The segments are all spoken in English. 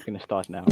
going to start now.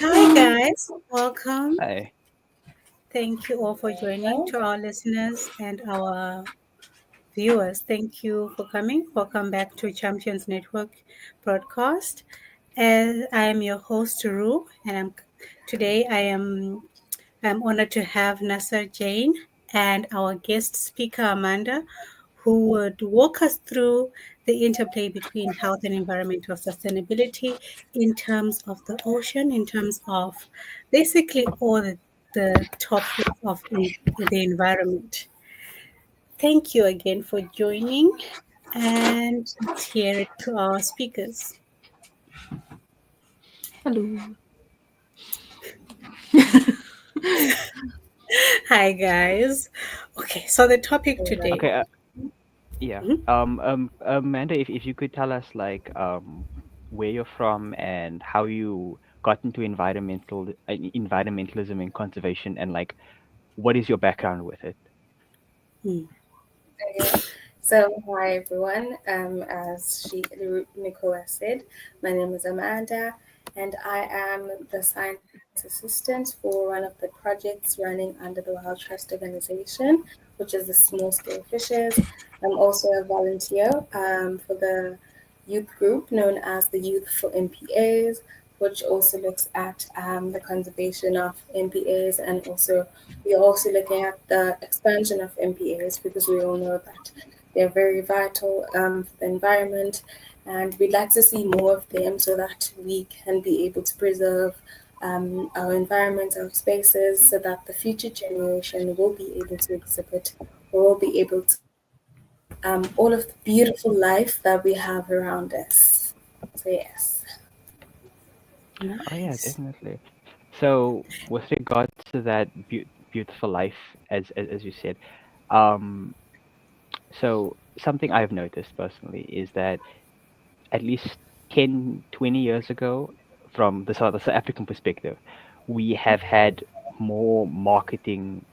Hi guys, welcome. Hi. Thank you all for joining. To our listeners and our viewers, thank you for coming. Welcome back to Champions Network broadcast. As I am your host Ru, and today I'm honored to have Nasser Jane and our guest speaker Amanda, who would walk us through the interplay between health and environmental sustainability in terms of the ocean, in terms of basically all the topics of the environment. Thank you again for joining, and let's hear it to our speakers. Hello. Hi, guys. Okay, so the topic today. Okay. Yeah. Amanda, if you could tell us like where you're from and how you got into environmentalism and conservation, and like what is your background with it? Mm. Okay. So, hi everyone. As Nicola said, my name is Amanda, and I am the science assistant for one of the projects running under the Wild Trust Organization, which is the small scale fishes. I'm also a volunteer for the youth group known as the Youth for MPAs, which also looks at the conservation of MPAs, and also we're also looking at the expansion of MPAs because we all know that they're very vital for the environment, and we'd like to see more of them so that we can be able to preserve our environment, our spaces, so that the future generation will be able to exhibit or will be able to all of the beautiful life that we have around us. So, yes. Oh yeah, Nice. definitely. So with regards to that beautiful life, as you said, um, so something I've noticed personally is that at least 10, 20 years ago, from the South African perspective, we have had more marketing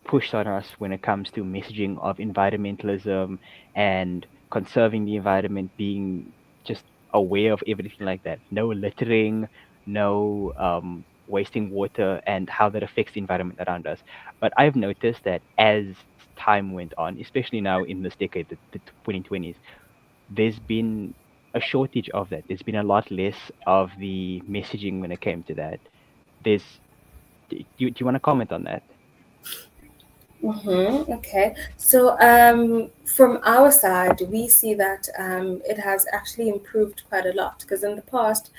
pushed on us when it comes to messaging of environmentalism and conserving the environment, being just aware of everything like that. No littering, no wasting water, and how that affects the environment around us. But I've noticed that as time went on, especially now in this decade, the 2020s, there's been a shortage of that. There's been a lot less of the messaging when it came to that. There's, do you want to comment on that? Okay. So, from our side, we see that it has actually improved quite a lot because in the past,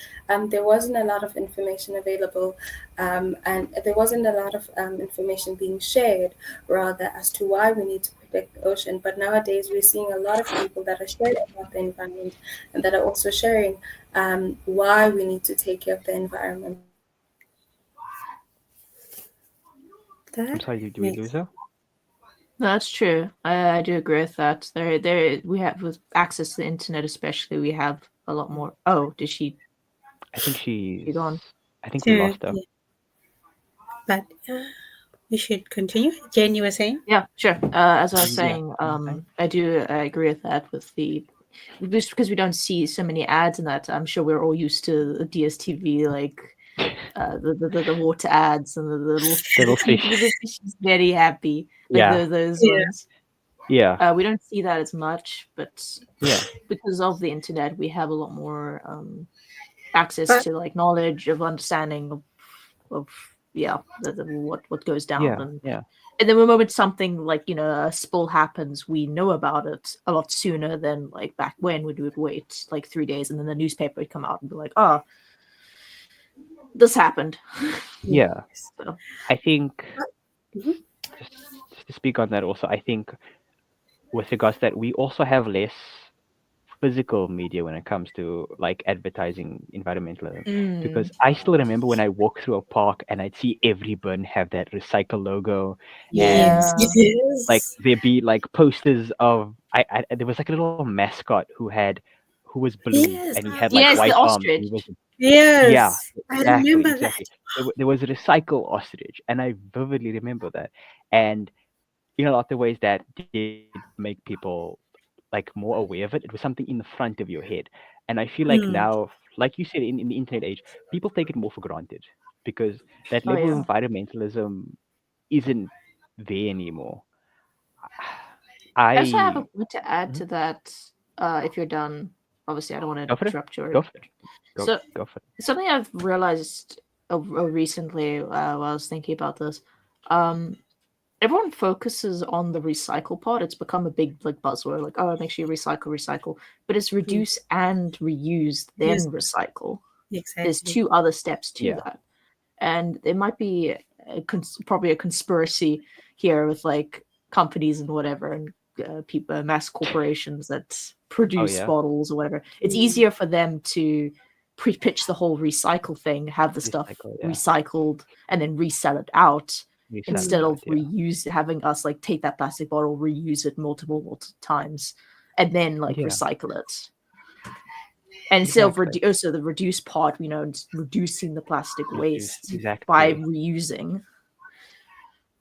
there wasn't a lot of information available, and there wasn't a lot of information being shared, rather, as to why we need to protect the ocean. But nowadays, we're seeing a lot of people that are sharing about the environment and that are also sharing why we need to take care of the environment. I'm That sorry, do we lose makes her? That's true. I do agree with that. There we have with access to the internet, especially, we have a lot more. Oh, did she I think gone? I think we to, lost her. yeah, but we should continue. Jane, you were saying? Yeah, sure. As I was Yeah. saying, I agree with that. Just because we don't see so many ads in that, I'm sure we're all used to the DSTV, like the water ads and the little Little fish. the fish is very happy, like Yeah. those Yeah. ones. Yeah. We don't see that as much, but Yeah. because of the internet, we have a lot more access But to like knowledge of understanding of what goes down, Yeah. Yeah. and then the moment something like a spill happens, we know about it a lot sooner than like back when we would wait like 3 days and then the newspaper would come out and be like, oh, this happened. Yeah. So I think Mhm. just to speak on that also, I think with regards to that, we also have less physical media when it comes to like advertising environmentalism. Because I still remember when I walk through a park and I'd see every bin have that recycle logo, and Yes, Yeah. like yes, there'd be like posters of there was like a little mascot who was blue and yes, he had like Yes, the white arms and he ostrich. was yeah, yes. I exactly, remember that. exactly. There was a recycle ostrich, and I vividly remember that. And in a lot of ways, that did make people like more aware of it. It was something in the front of your head, and I feel like Mm, now, like you said, in the internet age, people take it more for granted because that Oh level yeah. of environmentalism isn't there anymore. I also have a I point to add Mhm. to that. If you're done, obviously I don't want to Go for it. interrupt your. Go for it. So Go for it. something I've realized recently while I was thinking about this, um, everyone focuses on the recycle part. It's become a big like buzzword, like oh, make sure you recycle, recycle. But it's mm, reduce and reuse, yes, then recycle. There's exactly. two other steps to Yeah. that, and there might be probably a conspiracy here with like companies and whatever and people, mass corporations that Oh produce yeah. bottles or whatever. It's Mm, easier for them to pre-pitch the whole recycle thing, have the stuff Recycle. Yeah. recycled, and then resell it out Resell it instead mm, out. of Yeah. reuse having us like take that plastic bottle, reuse it multiple times, and then like Yeah. recycle it. And instead of Exactly. so the reduce part, reducing the plastic Reduce. waste by Exactly. reusing.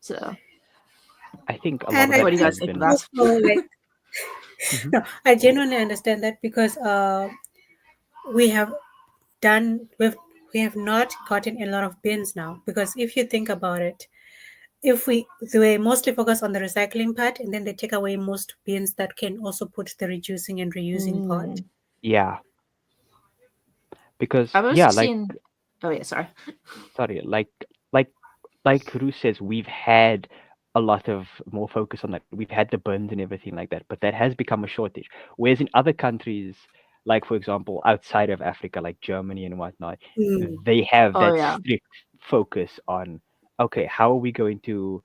So, I think a lot and of I what that do you think guys has think of been. that? also like Mhm. no, I genuinely understand that because we have done we have not gotten a lot of bins now because if you think about it, if they mostly focus on the recycling part and then they take away most bins that can also put the reducing and reusing part. Mm. Yeah, because I've yeah, also like seen. Oh yeah, sorry. sorry, like like Ruth says, we've had a lot of more focus on that. We've had the bins and everything like that, but that has become a shortage. Whereas in other countries, like for example, outside of Africa, like Germany and whatnot, Mm, they have Oh that yeah. strict focus on okay, how are we going to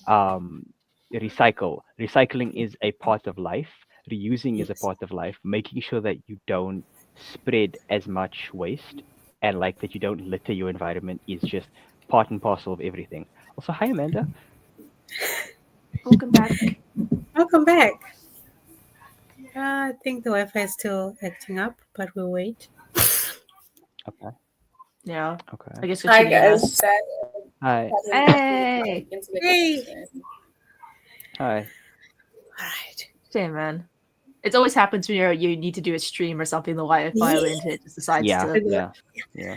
um, recycle? Recycling is a part of life. Reusing is a yes. part of life. Making sure that you don't spread as much waste and like that you don't litter your environment is just part and parcel of everything. Also, hi Amanda. Welcome back. Welcome back. I think the Wi-Fi is still acting up, but we'll wait. Okay, Yeah. okay. I guess Hi continue, guys, guys. sorry, Hi, having Hey. internet Hey. connection. hi. All right. Same man. It always happens when you need to do a stream or something. The Wi-Fi or the Yeah. internet just decides Yeah, to. yeah.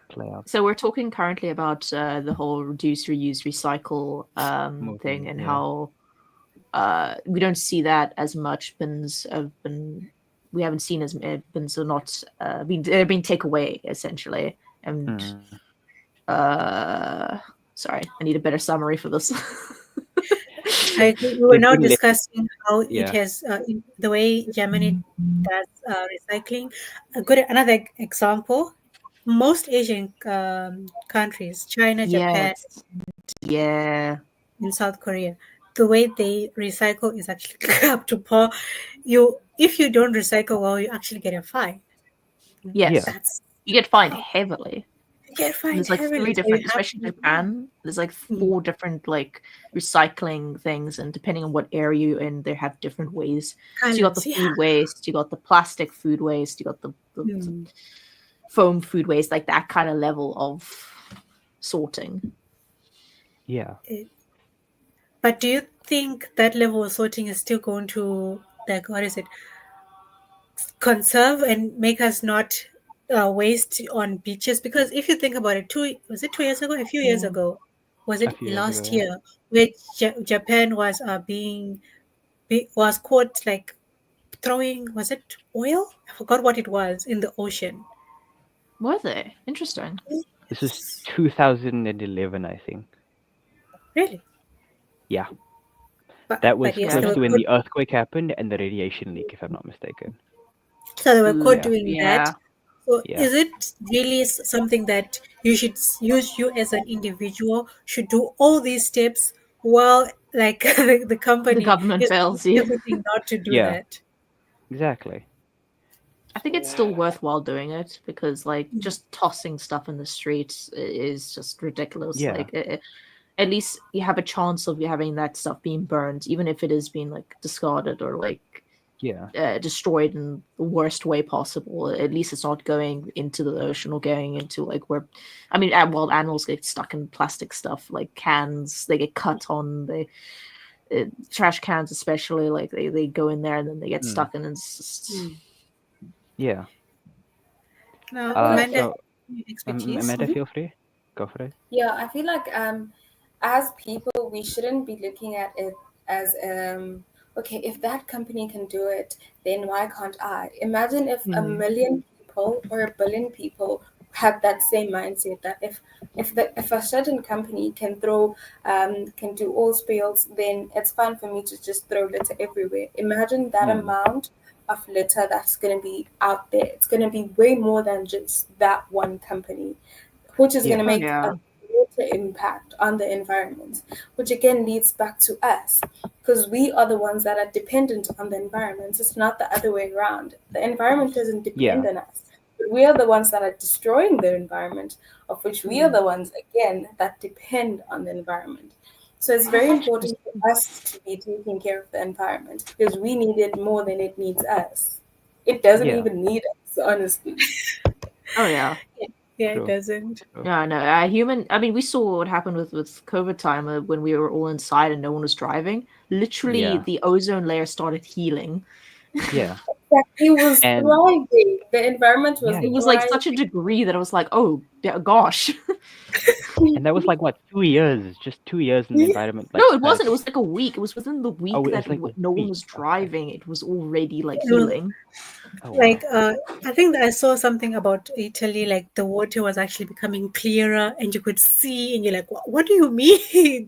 Play out. So we're talking currently about the whole reduce, reuse, recycle thing, Movement. and Yeah. how we don't see that as much. Bins have been we haven't seen as bins are not they're being taken away essentially. And Mm. uh, sorry, I need a better summary for this. I think we were There's now been less. discussing how it Yeah. has the way Germany does recycling. A good another example. Most Asian countries, China, Japan, Yes, yeah, in South Korea, the way they recycle is actually up to par. You, if you don't recycle well, you actually get a fine. Yeah. yes, That's you get fined how heavily. you get And fined there's like heavily. three So you different, have especially to. Japan. There's like Mm, four different like recycling things, and depending on what area you're in, they have different ways. So you got the colors, yeah. food waste, you got the plastic food waste, you got the Mm. foam food waste, like that kind of level of sorting. Yeah. It- But do you think that level of sorting is still going to, like, what is it, conserve and make us not waste on beaches? Because if you think about it, was it 2 years ago? A few years Mm. ago, was A it few years ago. last Yeah. year, where Japan was was caught like throwing, was it oil? I forgot what it was in the ocean. Were they? Interesting. This was Yes. 2011, I think. Really? Yeah. But That was yes, Yeah. they close were to when caught. the earthquake happened and the radiation leak, if I'm not mistaken. So they were Ooh, caught Yeah. doing that. yeah. So Yeah. is it really something that you should use, you as an individual should do all these steps, while like the The company government is doing fails you. everything not to do Yeah, that. exactly. I think it's still worthwhile doing it because, like, just tossing stuff in the streets is just ridiculous. Yeah, Like, at least you have a chance of you having that stuff being burned, even if it is being like discarded or like yeah, destroyed in the worst way possible. At least it's not going into the ocean or going into like where, I mean, wild animals get stuck in plastic stuff like cans. They get cut on the trash cans, especially. Like they go in there and then they get mm, stuck, and it's just Mm. yeah. Now, Well, Amanda, So expertise. Amanda, feel free, go for it. yeah, I feel like as people, we shouldn't be looking at it as okay, if that company can do it, then why can't I? Imagine if a mm, million people or a billion people had that same mindset that if a certain company can do all spills, then it's fine for me to just throw litter everywhere. Imagine that Mm, amount of litter that's going to be out there. It's going to be way more than just that one company, which is going yeah, to oh make a yeah, greater impact on the environment, which again leads back to us because we are the ones that are dependent on the environment. It's not the other way around. The environment doesn't yeah, depend on us. But we are the ones that are destroying the environment, of which we are Mm. the ones, again, that depend on the environment. So it's very important for us to be taking care of the environment because we need it more than it needs us. It doesn't yeah. even need us, honestly. oh yeah. Yeah, it True, doesn't. true. Yeah, no, human. I mean, we saw what happened with COVID time when we were all inside and no one was driving. Literally, Yeah, the ozone layer started healing. yeah, Exactly. It was and thriving. The environment was yeah, It was like thriving. such a degree that I was like, oh gosh. and that was like what, 2 years? Just 2 years in the Yeah. environment like No, it that. wasn't. It was like a week. It was within the Oh, week it that was like a no one week. was Okay. driving. It was already like Well, healing. Oh like wow. I think that I saw something about Italy, like the water was actually becoming clearer and you could see, and you're like, what do you mean?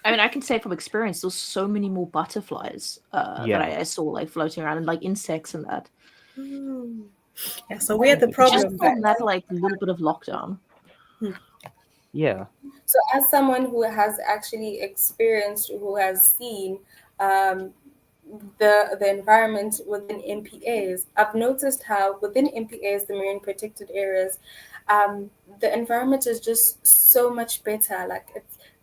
I mean, I can say from experience, there's so many more butterflies that Yeah, I saw like floating around and like insects and that Hmm. Yeah, so we're the just problem, from that guys. like little bit of lockdown. Hmm. yeah, So, as someone who has actually experienced, who has seen um, the environment within MPAs, I've noticed how within MPAs, the marine protected areas, the environment is just so much better. Like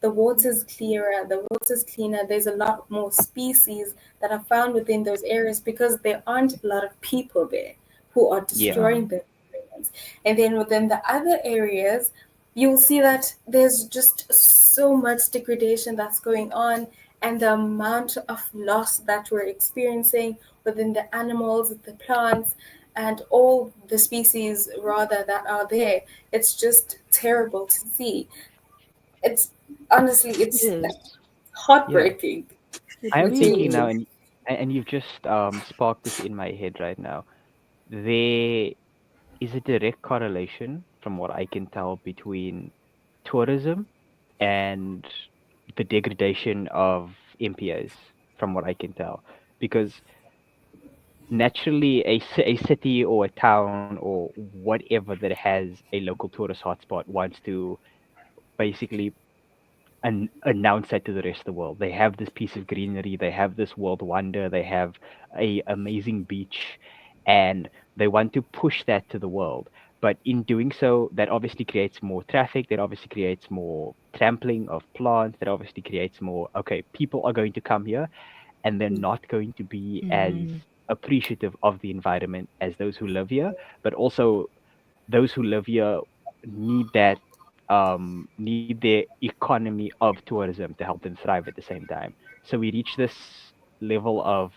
the water's clearer, the water's cleaner. There's a lot more species that are found within those areas because there aren't a lot of people there who are yeah, destroying the environment. And then within the other areas, you'll see that there's just so much degradation that's going on, and the amount of loss that we're experiencing within the animals, the plants, and all the species rather that are there. It's just terrible to see. It's honestly, It it's is. yeah. heartbreaking. It I am really thinking To now, is. and you've just sparked this in my head right now. There is a direct correlation, from what I can tell, between tourism and the degradation of MPAs, from what I can tell, because naturally a city or a town or whatever that has a local tourist hotspot wants to basically announce that to the rest of the world. They have this piece of greenery, they have this world wonder, they have a amazing beach, and they want to push that to the world. But in doing so, that obviously creates more traffic, that obviously creates more trampling of plants, that obviously creates more, okay, people are going to come here and they're not going to be as Mm, appreciative of the environment as those who live here, but also those who live here need that need their economy of tourism to help them thrive at the same time. So we reach this level of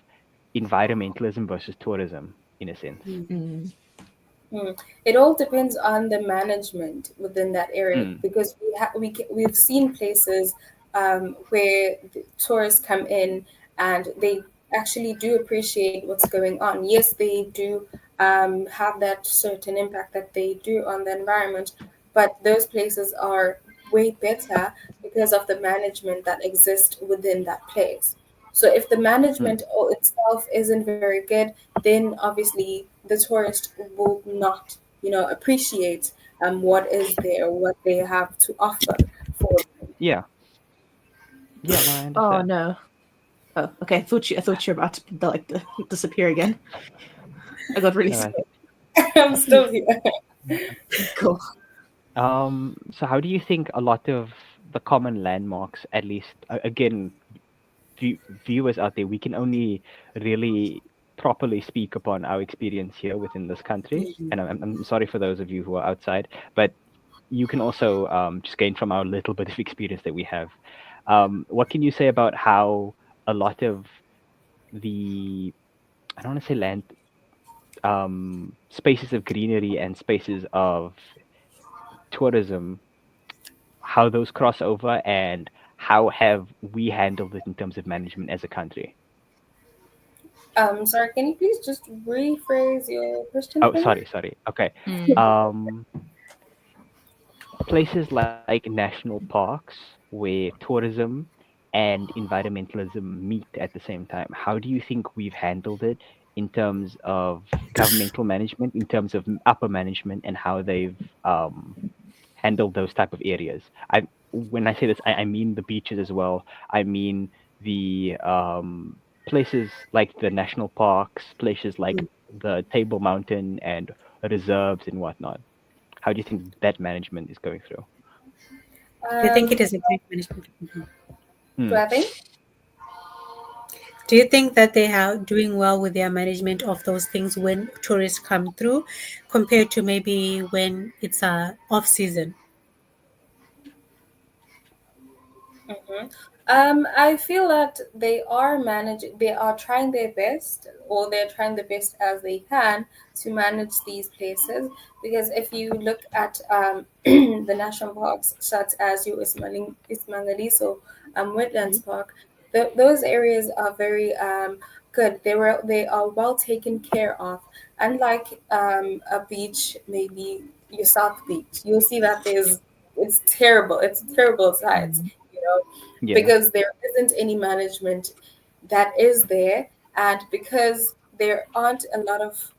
environmentalism versus tourism in a sense. mm, Hmm. It all depends on the management within that area Mm, because we've seen places where the tourists come in and they actually do appreciate what's going on. Yes, they do have that certain impact that they do on the environment, but those places are way better because of the management that exists within that place. So if the mm, management itself isn't very good, then obviously the tourist will not, appreciate what is there, what they have to offer for them. yeah, Yeah, no, I Oh understand. no. Oh, okay. I thought you were about to like disappear again. I got really No, I scared. think. I'm still here. Cool. So how do you think a lot of the common landmarks, at least again, view, viewers out there, we can only really properly speak upon our experience here within this country, and I'm sorry for those of you who are outside, but you can also just gain from our little bit of experience that we have. What can you say about how a lot of the, I don't want to say land, spaces of greenery and spaces of tourism, how those cross over, and how have we handled it in terms of management as a country? Sorry, can you please just rephrase your question Oh, for me? sorry. Okay. Mm. Um, Places like national parks where tourism and environmentalism meet at the same time. How do you think we've handled it in terms of governmental management, in terms of upper management, and how they've handled those type of areas? When I say this, I mean the beaches as well. I mean the places like the national parks, places like the Table Mountain and reserves and whatnot. How do you think that management is going through? Do you think Um, it is a great management? Mhm. do Hmm. I think? Do you think that they are doing well with their management of those things when tourists come through, compared to maybe when it's off season? Mm-hmm. I feel that they are managing, they are trying their best, or they're trying the best as they can to manage these places. Because if you look at the national parks, such as your Ismangaliso Mhm. Wetlands Park, those areas are very good. They are well taken care of. Unlike a beach, maybe your South Beach, you'll see that it's terrible. It's terrible sites, Mm. you know, Yeah. because there isn't any management that is there, and because there aren't a lot of,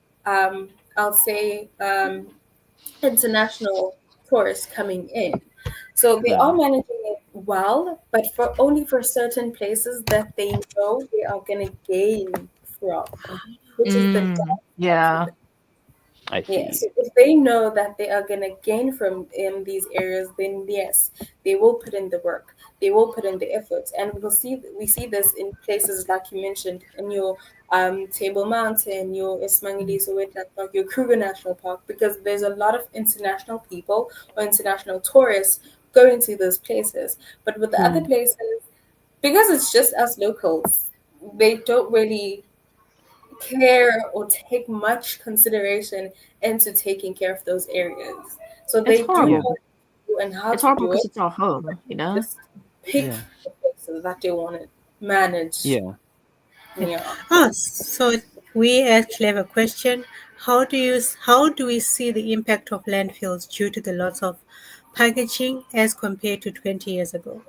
I'll say, international tourists coming in. So they are Hmm. managing it well, but for only for certain places that they know they are going to gain from, which is the Mm. downside for Yeah. them. I Yeah, see. so if they know that they are gonna gain from in these areas, then yes, they will put in the work. They will put in the efforts, and we see this in places like you mentioned in your Table Mountain, your Ismangaliso Wetland Park, your Kruger National Park, because there's a lot of international people or international tourists going to those places. But with the other Hmm. places, because it's just us locals, they don't really care or take much consideration into taking care of those areas. So It's they do Yeah. horrible. know what to do and how It's to horrible do because it. it's our home, you know? Just pick Yeah. the places that they want to manage. Yeah. Yeah. Yeah. So we actually have a question. How do we see the impact of landfills due to the loss of packaging as compared to 20 years ago?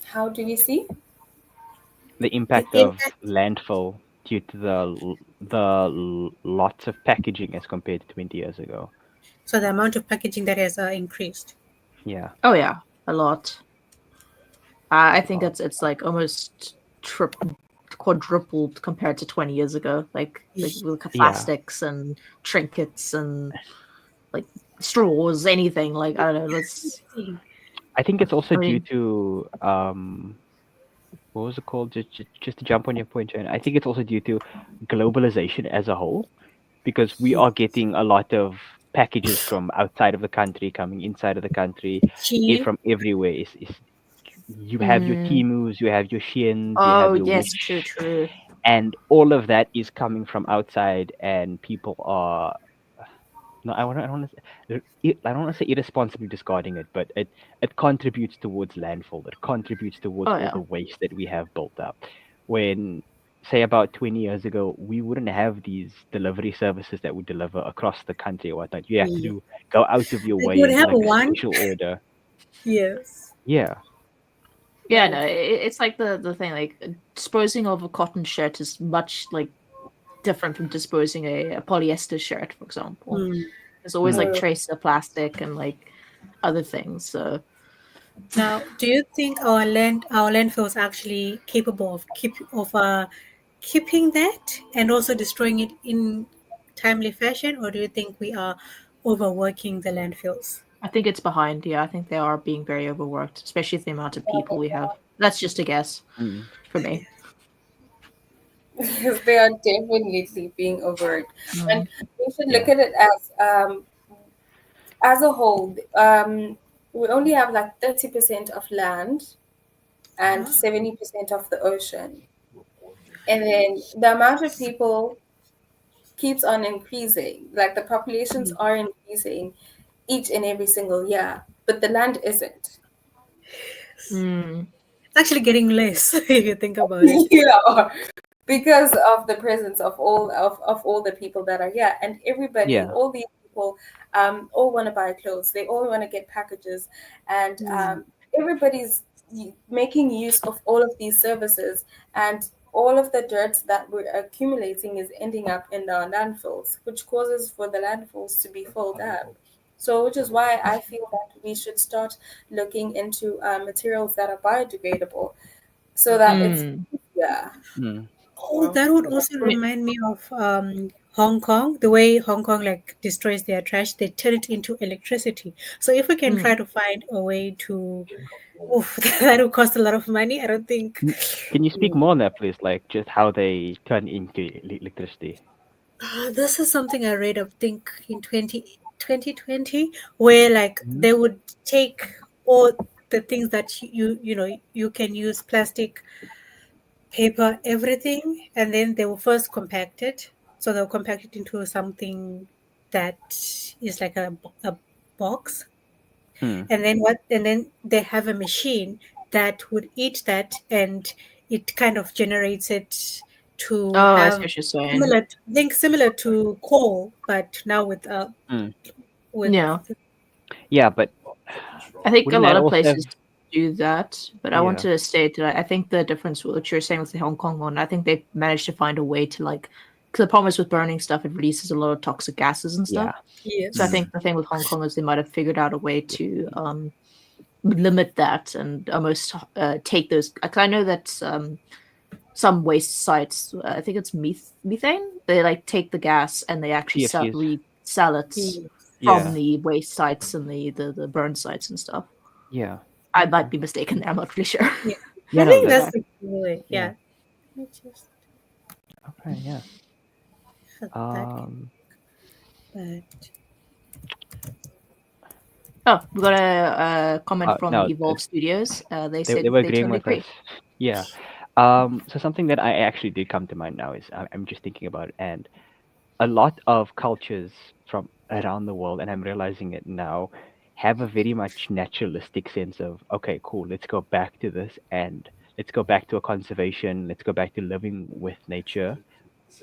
How do we see? The The impact of impact, landfill due to the lots of packaging as compared to 20 years ago. so the amount of packaging that has increased. Yeah. Oh yeah, a lot. I think Oh, it's like almost quadrupled compared to 20 years ago. Like Mm. with yeah. plastics and trinkets and like straws, anything. Like I don't know. Let's. I think it's also I due mean, to what was it called? Just to jump on your point, Jen. I think it's also due to globalization as a whole, because we are getting a lot of packages from outside of the country coming inside of the country, Cheap. from everywhere. You have your mm, Timus, you have your Shins, you oh have your yes, true, Wish, true. and all of that is coming from outside, and people are, no, I don't want to, I don't want to say irresponsibly discarding it, but it contributes towards landfill. It contributes towards Oh all yeah. the waste that we have built up. When, say, about 20 years ago, we wouldn't have these delivery services that would deliver across the country or whatnot. You have to Mm. go out of your Like way you would and do have like a one. special order. Yes. Yeah, Yeah, Very no, true. it's like the thing. Like disposing of a cotton shirt is much like different from disposing a polyester shirt, for example. Mm. There's always like mm, Mm. trace of plastic and like other things. So Now, do you think our landfills actually capable of keeping that and also destroying it in timely fashion, or do you think we are overworking the landfills? I think it's behind. Yeah, I think they are being very overworked, especially the amount of people we have. That's just a guess Mm. for me. Because they are definitely being overworked. And Mm. we should look Yeah. at it as a whole. We only have like 30% of land and Ah, 70% of the ocean. And then the amount of people keeps on increasing. Like the populations mm. are increasing each and every single year, but the land isn't. Mm. It's actually getting less if you think about it. Yeah, because of the presence of all the people that are here, and everybody, Yeah. all these people, all want to buy clothes. They all want to get packages, and Mm. everybody's making use of all of these services, and all of the dirt that we're accumulating is ending up in our landfills, which causes for the landfills to be filled up. So, which is why I feel that we should start looking into materials that are biodegradable so that it's Mm. yeah. Mm. Oh, that would also I mean, remind me of Hong Kong, the way Hong Kong like destroys their trash, they turn it into electricity. So if we can try mm. to find a way to, oof, that would cost a lot of money. I don't think. N- Can you speak more on that, please? Like just how they turn into electricity. This is something I read, I think, in 2020, where like Mhm. they would take all the things that you can use plastic, paper, everything, and then they will first compact it. So they'll compact it into something that is like a box, Hmm. and then they have a machine that would eat that, and it kind of generates it to Oh, I see have what you're saying. similar, I think similar to coal, but now Hmm. with Yeah. Yeah, but I think a wouldn't lot that of also have? places do that, but I want Yeah. to state that I think the difference with what you're saying with the Hong Kong one, I think they managed to find a way to like, because the problem is with burning stuff, it releases a lot of toxic gases and stuff. Yeah. So I yes, Hmm. think the thing with Hong Kong is they might have figured out a way to limit that and almost take those. Cause I know that some waste sites, I think it's methane, they like take the gas and they actually CFCs. resell it yes, from Yeah. the waste sites and the burn sites and stuff. Yeah. I Okay. might be mistaken there. I'm not really sure. yeah. Yeah. I No. think That. that's but the cool way. Yeah. Yeah, it's just Okay. Yeah. that, Um. but oh, we got a comment from No. Evolve Studios. They They said were they agreeing totally with us. agree. Yeah. So something that I actually did come to mind now is I'm just thinking about it, and a lot of cultures from around the world, and I'm realizing it now, have a very much naturalistic sense of, okay, cool, let's go back to this and let's go back to a conservation, let's go back to living with nature.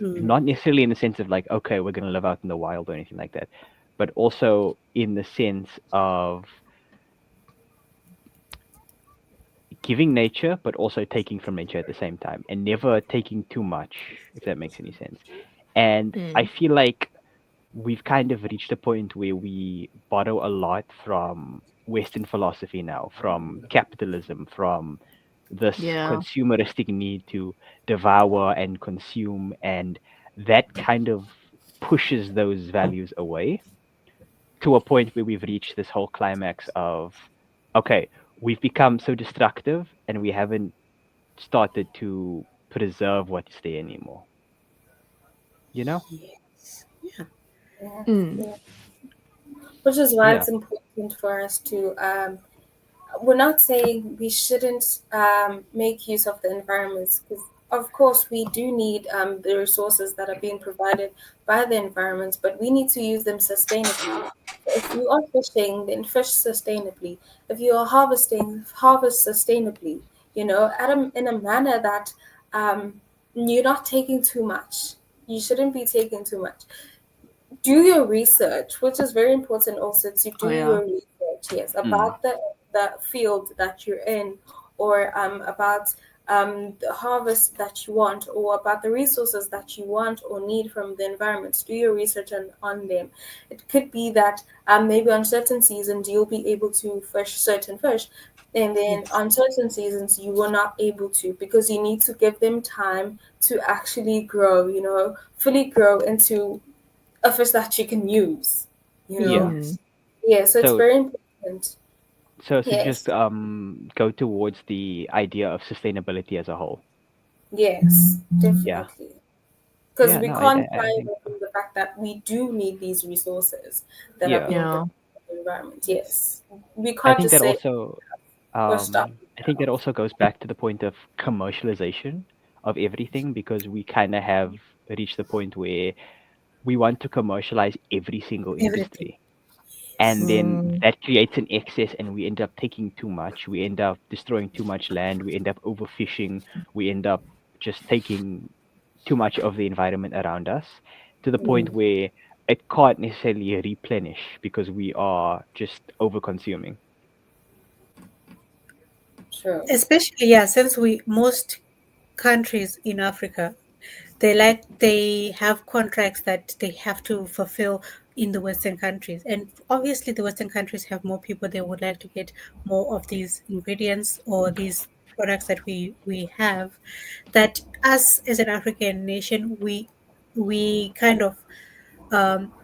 mm, Not necessarily in the sense of like, okay, we're going to live out in the wild or anything like that, but also in the sense of giving nature, but also taking from nature at the same time, and never taking too much, if that makes any sense. And I Mm. feel like we've kind of reached a point where we borrow a lot from Western philosophy now, from capitalism, from this Yeah. consumeristic need to devour and consume, and that kind of pushes those values away to a point where we've reached this whole climax of, okay, we've become so destructive and we haven't started to preserve what's there anymore. You know? yes, yeah, Yeah, Mm. yeah. Which is why Yeah. it's important for us to we're not saying we shouldn't make use of the environments because of course we do need the resources that are being provided by the environments, but we need to use them sustainably. If you are fishing, then fish sustainably. If you are harvesting, harvest sustainably, in a manner that you're not taking too much. You shouldn't be taking too much. Do your research, which is very important also to Oh do yeah. your research, yes, Mm. about the field that you're in, or about the harvest that you want, or about the resources that you want or need from the environment. Do your research on them. It could be that maybe on certain seasons you'll be able to fish certain fish, And then Yes. on certain seasons, you were not able to because you need to give them time to actually grow, fully grow into a fish that you can use, you know. Yeah. Mm. Yeah, so it's So very important. so just Yes, go towards the idea of sustainability as a whole. yes, Yeah. definitely. Because Yeah, we no, can't I shy think away so. from the fact that we do need these resources that are Yeah. being Yeah. produced in the environment. Yes. Yes, we I can't think just that say also we're stopping I think that now. also goes back to the point of commercialization of everything, because we kind of have reached the point where we want to commercialize every single Everything. industry, and Yes. then Mm. that creates an excess, and we end up taking too much, we end up destroying too much land, we end up overfishing, we end up just taking too much of the environment around us, to the point Mm. where it can't necessarily replenish because we are just over consuming. True. Especially, yeah, since we most countries in Africa, they have contracts that they have to fulfill in the Western countries, and obviously the Western countries have more people. They would like to get more of these ingredients or these products that we have. That us as an African nation, we kind of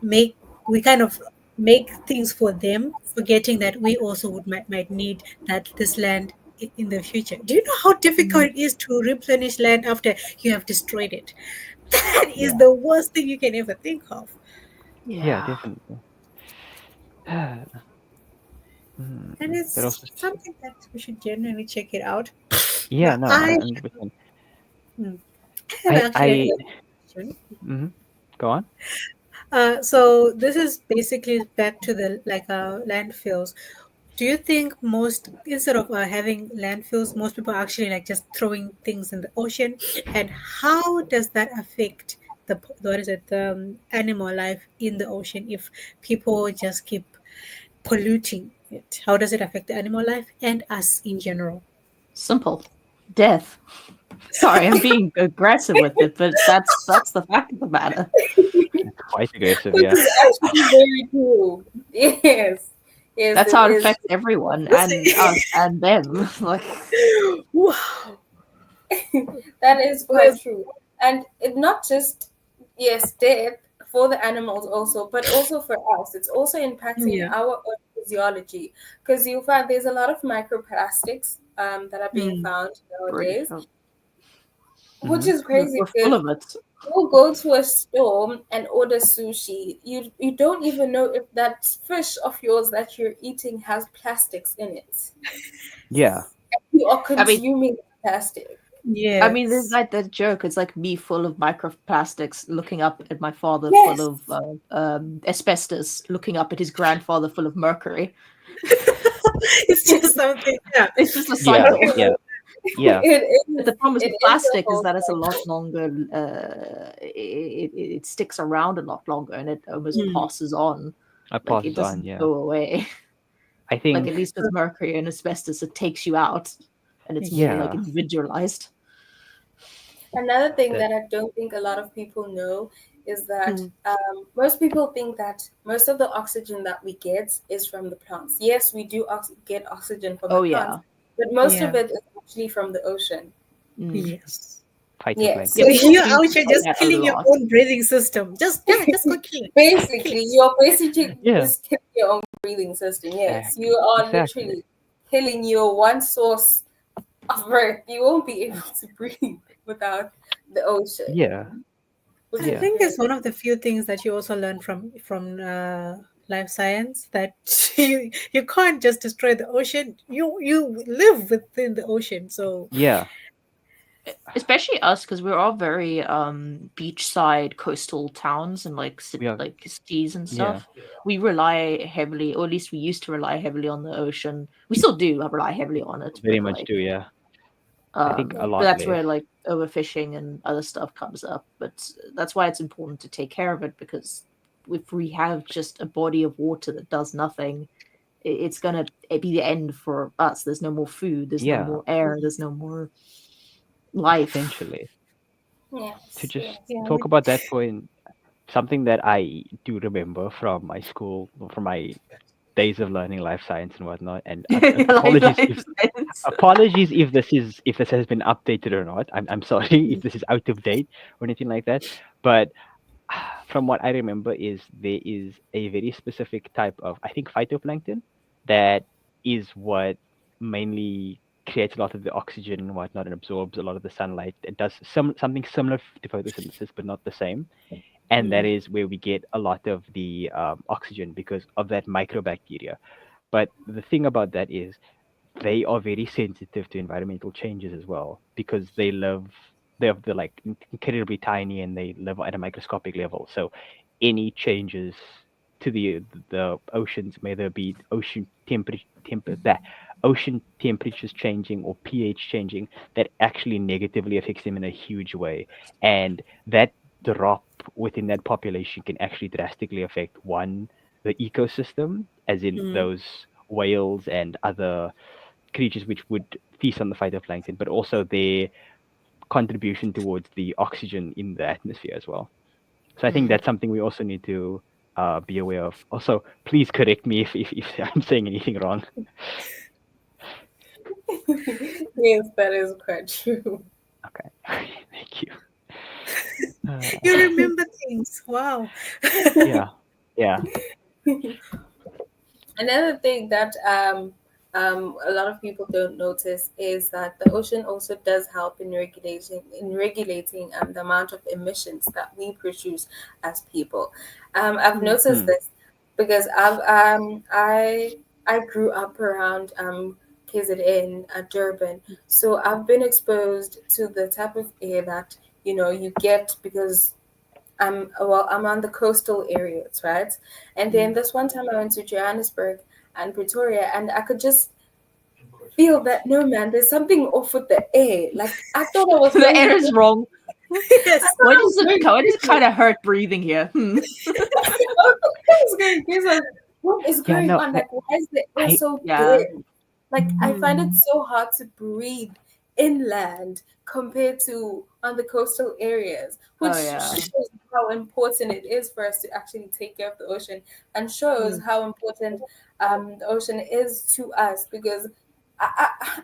make we kind of make things for them, forgetting that we also might need that this land in the future. Do you know how difficult Mm. it is to replenish land after you have destroyed it? That is Yeah. the worst thing you can ever think of. Yeah, Yeah. definitely. And That it's also something that we should genuinely check it out. yeah, Now, no, I 100%. hmm, I have actually I another question. mhm. Go on. So this is basically back to the landfills. Do you think most, instead of having landfills, most people are actually like just throwing things in the ocean? And how does that affect what is it, the animal life in the ocean if people just keep polluting it? How does it affect the animal life and us in general? Simple. Death. Sorry, I'm being aggressive with it, but that's the fact of the matter. It's quite aggressive, Which yeah. is actually very true. Yes, yes, That's it how it is. affects everyone and us and them. Like, Wow. That is quite Well, true. And it not just, yes, death for the animals also, but also for us. It's also impacting yeah. our own physiology because you find there's a lot of microplastics that are being Mm. found pretty nowadays, sure which Mhm. is crazy we're full because of it. you'll go to a store and order sushi. You don't even know if that fish of yours that you're eating has plastics in it. Yeah. You are I mean, consuming plastic. there's Yes. like that joke. It's like me full of microplastics, looking up at my father full Yes. of asbestos, looking up at his grandfather full of mercury. It's just something, yeah. It's just a Yeah. cycle. Yeah. Yeah. But Is. the problem It with is a plastic is whole that it's a lot cycle. longer. It sticks around a lot longer, and it almost Mm. passes on. It Like it passes on, doesn't yeah. go away. I Like think at least with mercury and asbestos, it takes you out, and it's more like yeah, individualized. Another thing that that I don't think a lot of people know is that Mm. most people think that most of the oxygen that we get is from the plants. Yes, we do get oxygen from the Oh plants, yeah. but most of Yeah. it is actually from the ocean. Mm. Yes. Yes, Yeah, So phytoplankton. people you're do out here forget just that a killing your lot. own breathing system. Just go kill it. Kill basically, it. you're basically Yeah. just killing your own breathing system. Yes, you Exactly. are Exactly. literally killing your one source of breath. You won't be able to breathe without the Yeah. ocean, which I is Yeah. think very. it's one of the few things that you also learn from life science, that you can't just destroy the ocean. You live within the ocean. So Yeah. Especially us, because we're all very beachside coastal towns and like We are like cities and yeah, stuff. We rely heavily, or at least we used to rely heavily on the ocean. We still do rely heavily on it, very but much do, like yeah. I think a but lot that's less. where like overfishing and other stuff comes up. But that's why it's important to take care of it, because if we have just a body of water that does nothing, it's gonna be the end for us. There's no more food, there's no Yeah, more air, there's no more life. essentially. To Yes, just yes. yeah, talk about that point, something that I do remember from my school, or from my days of learning life science and whatnot. And Life science. if this has been updated or not. I'm sorry if this is out of date or anything like that. But from what I remember, is there is a very specific type of, I think, phytoplankton that is what mainly creates a lot of the oxygen and whatnot and absorbs a lot of the sunlight. It does something similar to photosynthesis, but not the same. And that is where we get a lot of the oxygen because of that microbacteria. But the thing about that is they are very sensitive to environmental changes as well because they're like incredibly tiny and they live at a microscopic level. So any changes to the oceans, may there be ocean temperatures changing or pH changing, that actually negatively affects them in a huge way. And that drop within that population can actually drastically affect the ecosystem, as in those whales and other creatures which would feast on the phytoplankton, but also their contribution towards the oxygen in the atmosphere as well. So I think that's something we also need to be aware of. Also, please correct me if I'm saying anything wrong. Yes, that is quite true. Okay, thank you. You remember things. Wow. Yeah, yeah. Another thing that a lot of people don't notice is that the ocean also does help in regulating the amount of emissions that we produce as people. I've noticed this because I grew up around KZN at Durban, so I've been exposed to the type of air that you get because I'm on the coastal areas, right? And then this one time I went to Johannesburg and Pretoria, and I could just feel that no man, there's something off with the air. Like I thought I was The going. air is wrong. Yes. Why does it kind of hurt breathing here? What is Yeah, going no, on? Like, why is the air I so Yeah. good? Like, I find it so hard to breathe inland compared to on the coastal areas, which Oh, yeah. shows how important it is for us to actually take care of the ocean and shows how important the ocean is to us because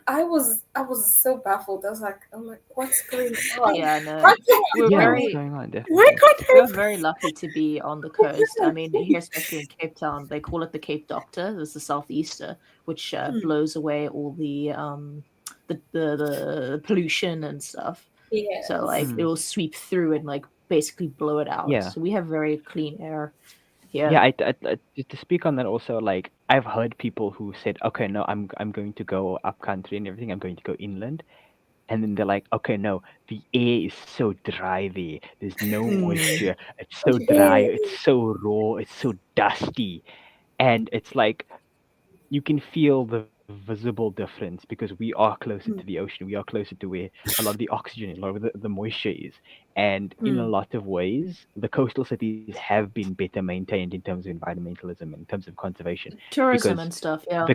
I was so baffled. I was like, oh my, what's going on? Yeah, no. Why can't I We're yeah, breathe? what's very going on? Why Definitely. can't I? we're very lucky to be on the coast. I mean, here, especially in Cape Town, they call it the Cape Doctor. There's the southeaster, which blows away all the pollution and stuff. Yes. So like it will sweep through and like basically blow it out. Yeah. So we have very clean air here. Yeah, to speak on that also, like I've heard people who said, okay, no, I'm going to go up country and everything. I'm going to go inland, and then they're like, okay, no, the air is so dry there. There's no moisture. It's so dry. It's so raw. It's so dusty, and it's like you can feel the visible difference because we are closer to the ocean. We are closer to where a lot of the oxygen, a lot of the moisture is. And in a lot of ways, the coastal cities have been better maintained in terms of environmentalism and in terms of conservation. Tourism Because and stuff. Yeah.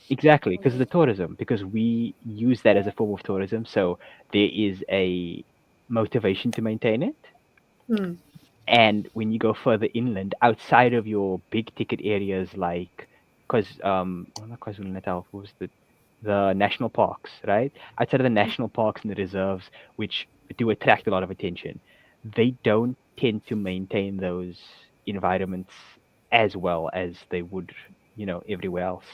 exactly, because of the tourism, because we use that as a form of tourism. So there is a motivation to maintain it. And when you go further inland, outside of your big ticket areas, like, because well, not KwaZulu-Natal, what was the national parks, right? Outside of the national parks and the reserves, which do attract a lot of attention, they don't tend to maintain those environments as well as they would, everywhere else.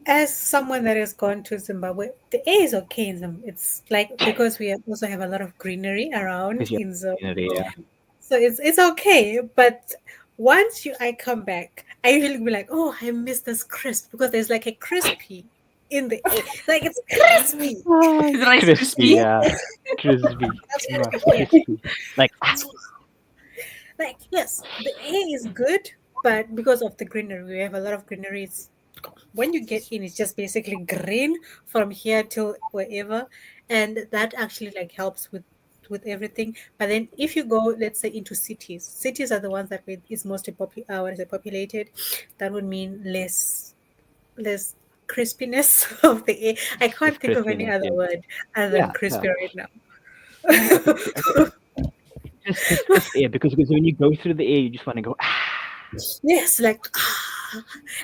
As someone that has gone to Zimbabwe, the air is okay in Zimbabwe. It's like because we also have a lot of greenery around Because you in Zimbabwe, yeah. so it's okay. But once I come back, I usually be like, oh, I miss this crisp because there's like a crispy in the air, like it's crispy. The Rice Crispy, Krispie. yeah. Crispy. That's Yeah, what I hear. crispy. Like, Like yes, the air is good, but because of the greenery, we have a lot of greenery. When you get in, it's just basically green from here till wherever, and that actually like helps with everything. But then if you go, let's say, into cities are the ones that is mostly populated. That would mean less crispiness of the air. I can't think of any crispiness, other yeah. word other than Yeah, crispy yeah. right now. Just crisp air, because when you go through the air, you just want to go, ah. Yes, like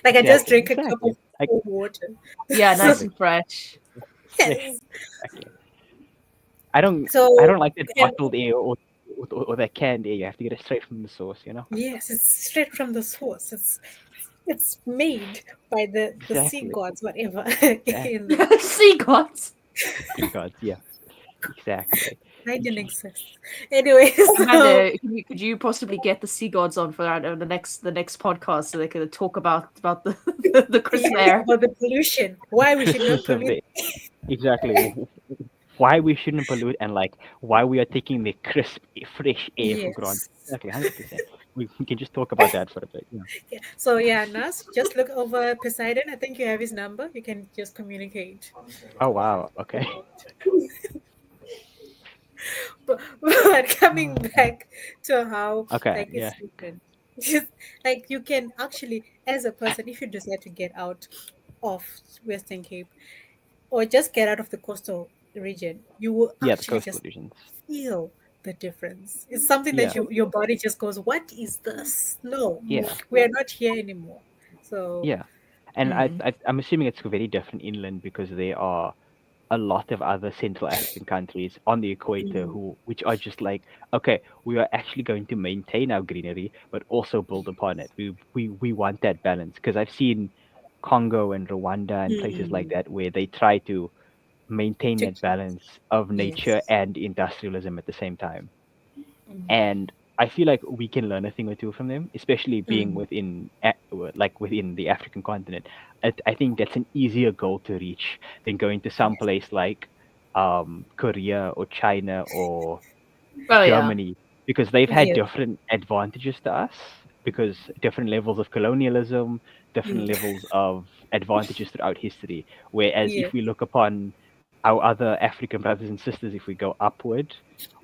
I just Exactly, drink a cup exactly. of Like cold water. Yeah, nice So, and fresh. fresh. yes. Exactly. I don't So, like that and bottled air or that canned air. You have to get it straight from the source. yes, it's straight from the source. It's made by the sea Exactly. gods, whatever, Exactly. in there. Sea gods. Sea gods, yeah. Exactly. I didn't Ex- exist. Anyway, so Amanda, could you possibly get the sea gods on for the next podcast so they could talk about the crisp yes, air? about the pollution, why we should not Crispness of pollute. the exactly. Why we shouldn't pollute and like why we are taking the crisp, fresh air for granted. Yes. Exactly, 100%. We can just talk about that for a bit. Yeah. Yeah. So yeah, Nas, just look over Poseidon. I think you have his number. You can just communicate. Oh wow. Okay. But coming Oh, man. back to how Okay. like Yeah. it's different. Just like you can actually, as a person, if you decide to get out of Western Cape or just get out of the coastal region, you will Yeah. The actually coastal just regions. feel the difference. It's something that Yeah. your body just goes, "What is this? No, Yeah. we are not here anymore." So Yeah. And Mm. I'm assuming it's very different inland because there are a lot of other Central African countries on the equator mm, which are just like, okay, we are actually going to maintain our greenery, but also build upon it. We want that balance because I've seen Congo and Rwanda and places like mm, that where they try to maintain to that keep balance of nature yes, and industrialism at the same time. Mm. And I feel like we can learn a thing or two from them, especially being mm, like within the African continent. I think that's an easier goal to reach than going to some yes, place like Korea or China or Oh yeah. Germany because they've had yes, different advantages to us because different levels of colonialism, different mm, levels of advantages throughout history. Whereas yes, if we look upon our other African brothers and sisters, if we go upward,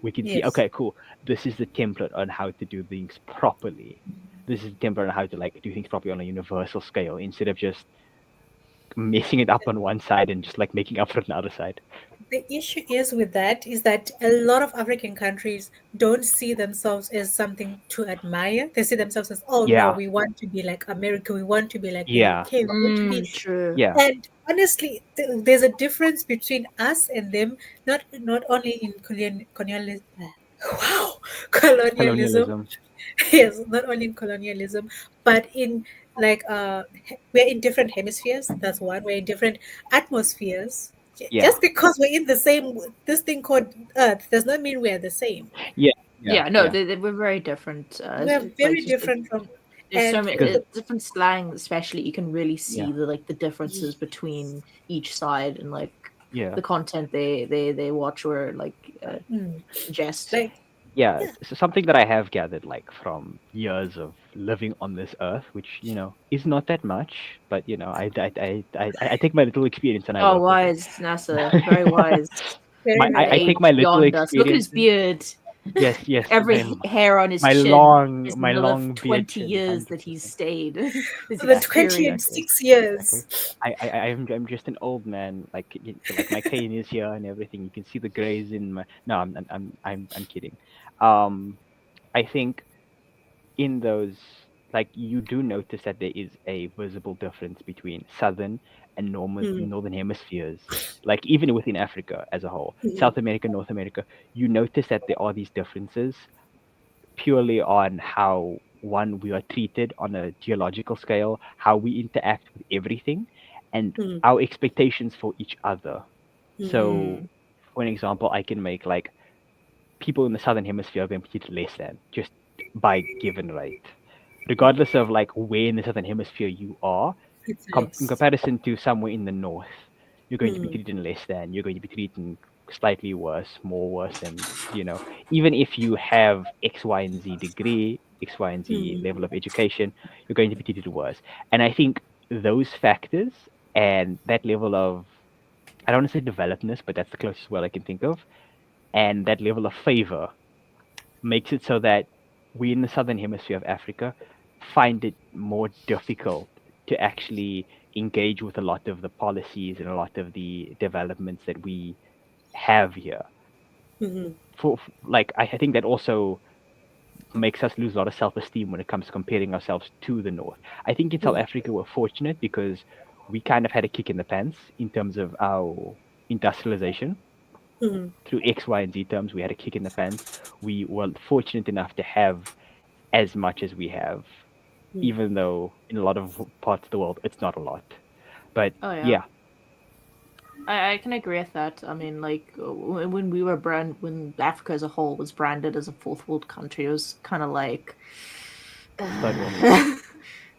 we can see, yes. okay, cool, this is the template on how to do things properly. This is the template on how to like do things properly on a universal scale instead of just messing it up on one side and just like making up for it on the other side. The issue is with that is that a lot of African countries don't see themselves as something to admire. They see themselves as, oh no, Yeah, we want to be like America, we want to be like the yeah, UK, we want to be. True. yeah. And honestly, there's a difference between us and them, not only in colonialism. Wow, colonialism. Colonialism. Yes, not only in colonialism, but in we're in different hemispheres. That's one. We're in different atmospheres. Yeah, Just because we're in the same this thing called Earth does not mean we're the same. yeah, yeah, Yeah, no, yeah. they were very different. We're Like very just different from, there's so and many Because different slang, especially you can really yeah, see the differences between each side and like yeah, the content they watch or like mm, ingest. like yeah. yeah, So something that I have gathered, like from years of living on this earth, which is not that much, but I take my little experience and I Oh, work with it. wise, NASA, very wise. very my The I very take age my little beyond us. Look at his experiences. beard. Yes, yes. Every My hair on his my chin is long my another long beard 20 chin, years hundred that he's percent. stayed. His the Exactly, experience. exactly, 26 years. exactly. I'm just an old man. Like my cane is here and everything. You can see the grays in my. No, I'm kidding. Um, I think in those like you do notice that there is a visible difference between southern and Mm, northern hemispheres, like even within Africa as a whole, mm, South America, North America. You notice that there are these differences purely on how one we are treated on a geological scale, how we interact with everything, and mm, our expectations for each other. mm, So Mm. for an example, I can make like people in the southern hemisphere are being treated less than just by given right, regardless of like where in the southern hemisphere you are. it's In less. comparison to somewhere in the north, you're going to be Mm, treated less than. You're going to be treated slightly worse, more worse, and even if you have X, Y, and Z degree, X, Y, and Z mm, level of education, you're going to be treated worse. And I think those factors and that level of I don't want to say developedness, but that's the closest word I can think of, and that level of favor makes it so that we in the southern hemisphere of Africa find it more difficult to actually engage with a lot of the policies and a lot of the developments that we have here. mhm. For like, I think that also makes us lose a lot of self-esteem when it comes to comparing ourselves to the North. I think in South Africa we're fortunate because we kind of had a kick in the pants in terms of our industrialization Mm. through X, Y, and Z terms. We had a kick in the pants. We were fortunate enough to have as much as we have, even though in a lot of parts of the world it's not a lot. But Oh yeah. yeah, I can agree with that. I mean, like when when Africa as a whole was branded as a fourth world country, it was kind of like, third world.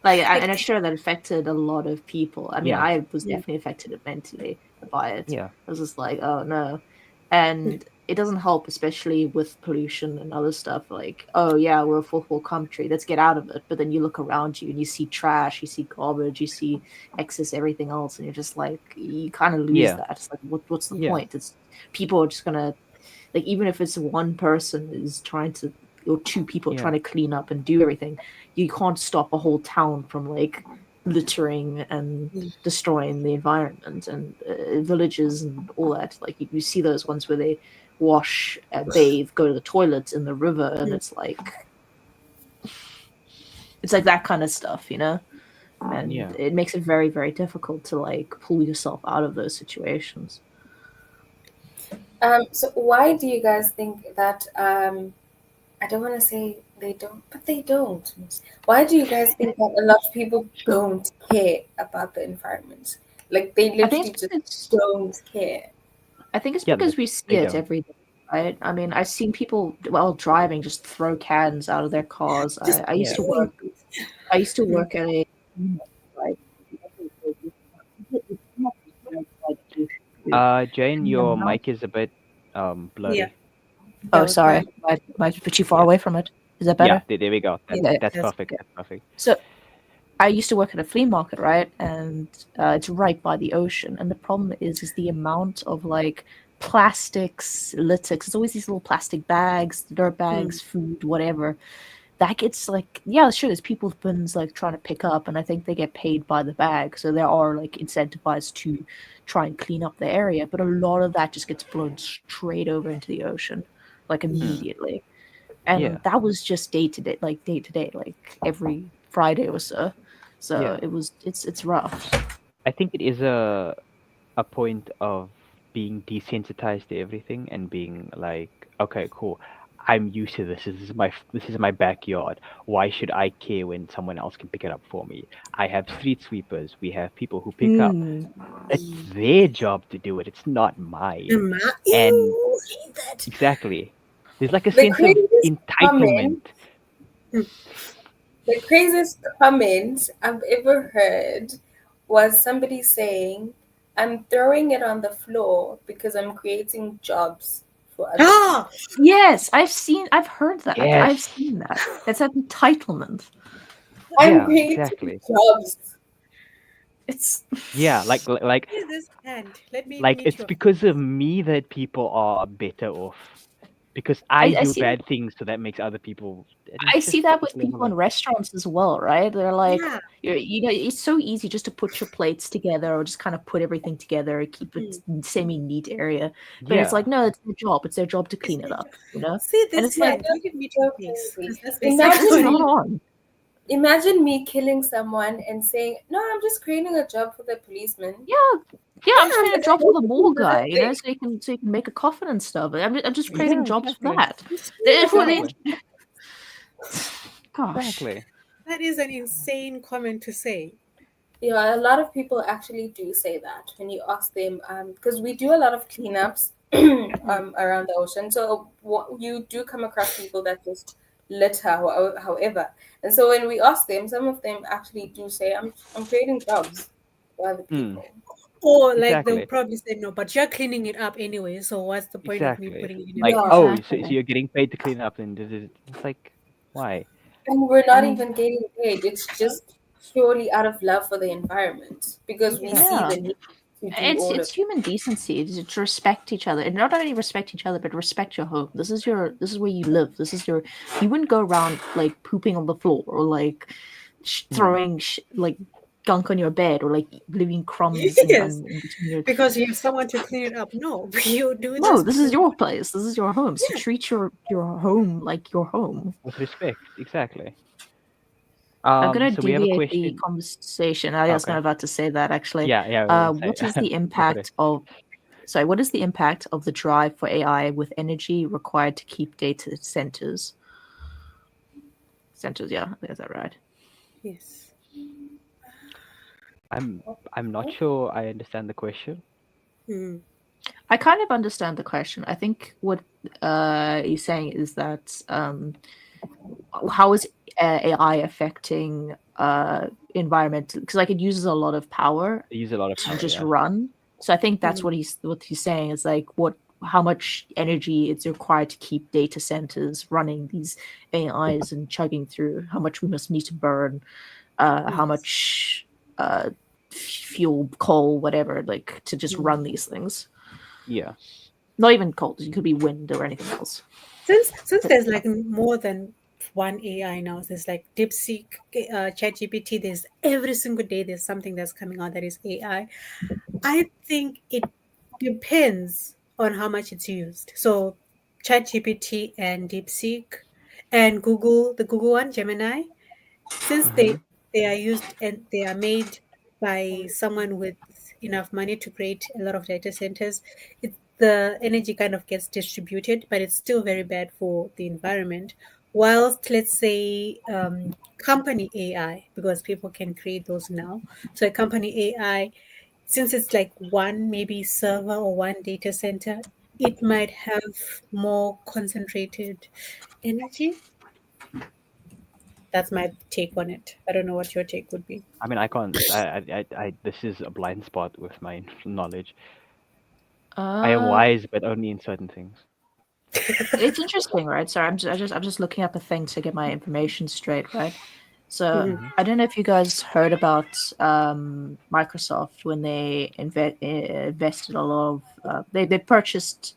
like, and I'm sure that affected a lot of people. I mean, Yeah. I was definitely affected mentally by it. Yeah. I was just like, oh no, and it doesn't help, especially with pollution and other stuff. Like, oh yeah, we're a fourth world country, let's get out of it. But then you look around you and you see trash, you see garbage, you see excess everything else, and you're just like, you kind of lose Yeah. that. It's like, what's the Yeah. point? It's people are just gonna, like, even if it's one person is trying to, or two people Yeah. trying to clean up and do everything, you can't stop a whole town from like littering and destroying the environment and villages and all that. Like you see those ones where they wash, bathe, go to the toilets in the river, and it's like that kind of stuff, you know. And Yeah. it makes it very, very difficult to like pull yourself out of those situations. So why do you guys think that? I don't want to say they don't, but they don't. Why do you guys think that a lot of people don't care about the environment? Like they I think literally it's just because don't care. Yeah, because we see they it don't. every day, right? I mean, I've seen people while driving just throw cans out of their cars. I used to work. I used to work at a like. Jane, your mic is a bit blurry. Yeah. Oh, That was sorry. fine. Might be too far away from it. Is that Yeah, better? there we go. Yeah. That's That's perfect. Yeah. That's perfect. So I used to work at a flea market, right? And it's right by the ocean. And the problem is the amount of like plastics, litter. 'Cause it's always these little plastic bags, dirt bags, food, whatever. That gets like, yeah, sure. There's people's bins like trying to pick up, and I think they get paid by the bag, so they are like incentivized to try and clean up the area. But a lot of that just gets blown straight over into the ocean, like immediately. And Yeah. that was just day to day, like every Friday or so. So Yeah. it's rough. I think it is a point of being desensitized to everything and being like, okay, cool. I'm used to this. This is my backyard. Why should I care when someone else can pick it up for me? I have street sweepers. We have people who pick up. It's their job to do it. It's not mine. And Ew, hate that. exactly, there's like a The sense of craziest entitlement. the craziest comment I've ever heard was somebody saying, "I'm throwing it on the floor because I'm creating jobs for other people." Ah, Yes, I've heard that. I've Yes. seen that. That's an entitlement. I'm Yeah, creating exactly. jobs. It's Yeah, like here's this hand. Let me like meet it's your because of me that people are better off because I I do see bad things, so that makes other people. I It's see just that this with people level in of restaurants as well, right? They're like, yeah. you know, it's so easy just to put your plates together or just kind of put everything together, keep it semi-neat area. But it's like, yeah, no, it's their job. It's their job to It's clean it their up, job. you know? See And this it's like, hand. Let me meet your face. crazy. Because that's it's basically not what on. Imagine me killing someone and saying, "No, I'm just creating a job for the policeman." Yeah, I'm just yeah, creating a but job for the mall That's guy, you know, so you can make a coffin and stuff. I'm just creating yeah, jobs for exactly, that. it's Therefore, exactly, gosh. exactly. that is an insane comment to say. Yeah, a lot of people actually do say that when you ask them, because we do a lot of cleanups around the ocean. So you do come across people that just litter, however. And so when we ask them, some of them actually do say, I'm creating jobs for other Mm, people." Or like they'll exactly, probably say no, but you're cleaning it up anyway, so what's the point of me exactly. putting it in the Like, Yeah, oh, so, Exactly. so you're getting paid to clean up, and it's like, why? and we're I not mean, even getting paid. It's just purely out of love for the environment because we Yeah. see yeah. the need to do all of It's human decency to respect each other, and not only respect each other, but respect your home. This is where you live. You wouldn't go around like pooping on the floor or like Mm, throwing like gunk on your bed or like leaving crumbs Yes, in between your. because you have someone to clean it up. No, you do No, this this is because your place. This is your home. So yeah. treat your home like your home. With respect, exactly. I'm gonna So we have a deviate the question. conversation. I was Okay. kind of about to say that actually. Yeah, yeah. We'll say, What is the go for it. impact of? Sorry, what is the impact of the drive for AI with energy required to keep data centers? Centers, yeah, is that right? Yes. I'm not sure I understand the question. Mm. I kind of understand the question. I think what he's saying is that how is AI affecting environmental? Because like it uses a lot of power They use a lot of to power, just yeah. run. So I think that's Mm. what he's saying is like how much energy it's required to keep data centers running these AIs and chugging through. How much we must need to burn. How Yes. much fuel, coal, whatever, like to just Mm. run these things. Yeah. Not even coal. It could be wind or anything else. Since there's like more than one AI now, there's like DeepSeek, ChatGPT. There's every single day there's something that's coming out that is AI. I think it depends on how much it's used. So ChatGPT and DeepSeek and Google, the Google one, Gemini, since Hmm. they are used and they are made by someone with enough money to create a lot of data centers, the energy kind of gets distributed, but it's still very bad for the environment. Whilst, let's say, company AI, because people can create those now. So a company AI, since it's like one maybe server or one data center, it might have more concentrated energy. That's my take on it. I don't know what your take would be. I mean, I can't. This is a blind spot with my knowledge. I am Uh, wise, but only in certain things. it's interesting, right? Sorry, I'm just looking up a thing to get my information straight, right? So Mhm. Hmm. I don't know if you guys heard about Microsoft when they invested a lot of they purchased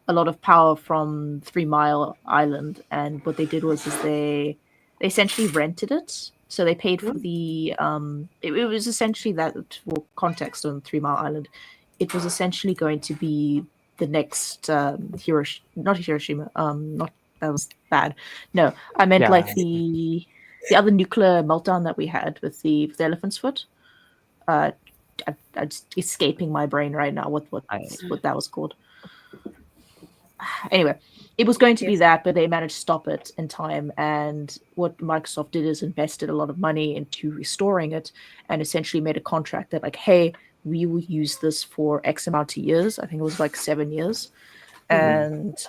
a lot of power from 3 Mile Island, and what they did was is they essentially rented it. So they paid for Mm. the it was essentially that for context on 3 Mile Island, it was essentially going to be the next not Hiroshima, not that was bad. No, I meant Yeah. like the other nuclear meltdown that we had with the elephant's foot. Uh, it's escaping my brain right now. I. What that was called? Anyway, it was going to be Yes. that, but they managed to stop it in time. And what Microsoft did is invested a lot of money into restoring it, and essentially made a contract that like, hey, we will use this for X amount of years. I think it was like 7 years, Mhm. Mm. and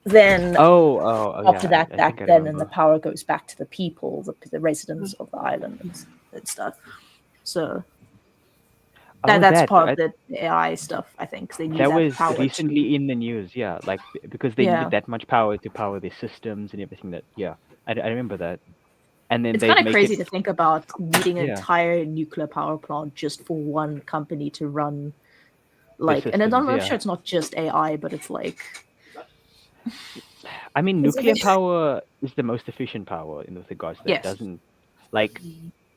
then Oh, after yeah. that, I think I then the remember. power goes back to the people, the residents Mm. of the island and stuff. So Oh, that's that. part of the AI stuff, I think. 'Cause they need That that was power to, recently in the news. Yeah, like because they needed yeah. that much power to power their systems and everything. That yeah, I remember that. And then It's they'd kind of make it. crazy to think about needing an Yeah, entire nuclear power plant just for one company to run. their Like, and systems. I'm Yeah. sure it's not just AI, but it's like, I mean, It's nuclear very- power is the most efficient power in with regards to that. yes, Doesn't like